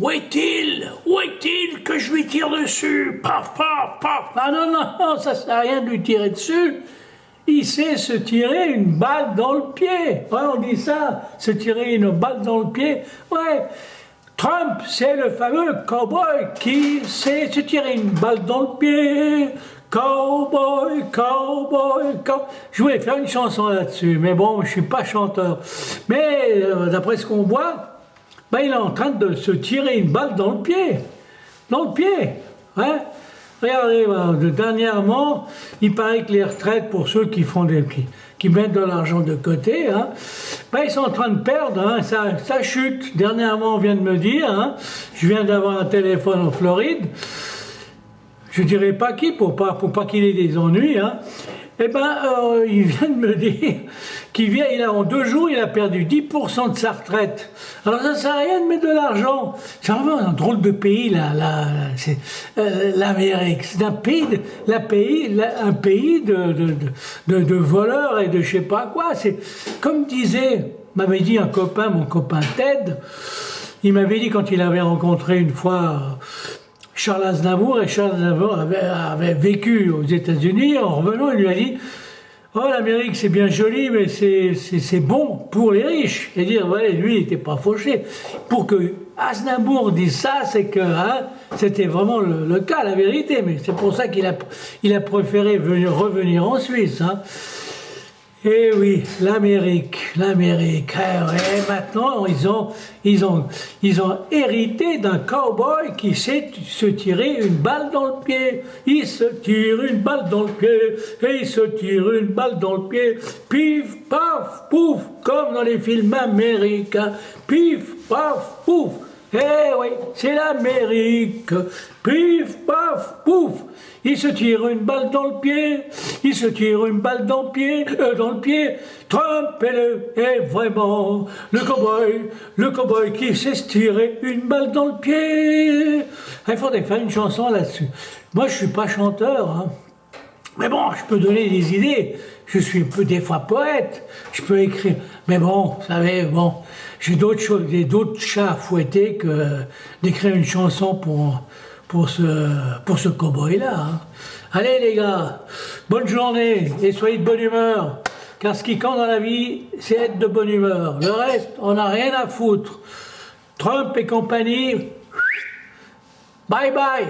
Où est-il? Où est-il que je lui tire dessus? Paf, paf, paf. Ah non, non, non, ça sert à rien de lui tirer dessus. Il sait se tirer une balle dans le pied. Ouais, on dit ça, se tirer une balle dans le pied. Ouais. Trump, c'est le fameux cowboy qui sait se tirer une balle dans le pied. Cowboy, cowboy, cowboy. Je voulais faire une chanson là-dessus, mais bon, je suis pas chanteur. Mais d'après ce qu'on voit, ben, il est en train de se tirer une balle dans le pied. Dans le pied. Hein? Regardez, dernièrement, il paraît que les retraites, pour ceux qui font qui mettent de l'argent de côté, hein, ben, ils sont en train de perdre, hein, ça chute. Dernièrement, on vient de me dire, hein, je viens d'avoir un téléphone en Floride, je dirais pas qui, pour pas qu'il ait des ennuis, hein. Eh ben, il vient de me dire en 2 jours, il a perdu 10% de sa retraite. Alors ça sert à rien de mettre de l'argent. C'est vraiment un drôle de pays, c'est l'Amérique. C'est un pays, un pays de voleurs et de je sais pas quoi. C'est comme m'avait dit mon copain Ted, il m'avait dit quand il avait rencontré une fois Charles Aznavour, et Charles Aznavour avait vécu aux États-Unis. En revenant, il lui a dit: oh, l'Amérique c'est bien joli, mais c'est bon pour les riches. Et dire, ouais, lui il n'était pas fauché. Pour que Aznavour dise ça, c'est que hein, c'était vraiment le cas, la vérité. Mais c'est pour ça qu'il a préféré revenir en Suisse. Hein. Eh oui, l'Amérique. Eh ouais, maintenant, ils ont hérité d'un cowboy qui sait se tirer une balle dans le pied. Il se tire une balle dans le pied, et il se tire une balle dans le pied. Pif, paf, pouf, comme dans les films américains. Pif, paf, pouf. Eh oui, c'est l'Amérique. Pif, paf, pouf. Il se tire une balle dans le pied. Il se tire une balle dans le pied. Trump est vraiment le cowboy qui sait se tirer une balle dans le pied. Il faudrait faire une chanson là-dessus. Moi, je suis pas chanteur, hein. Mais bon, je peux donner des idées. Je suis des fois poète. Je peux écrire. Mais bon, vous savez, bon, j'ai d'autres chats à fouetter que d'écrire une chanson pour ce cow-boy-là. Hein. Allez les gars, bonne journée et soyez de bonne humeur. Car ce qui compte dans la vie, c'est être de bonne humeur. Le reste, on n'a rien à foutre. Trump et compagnie, bye bye.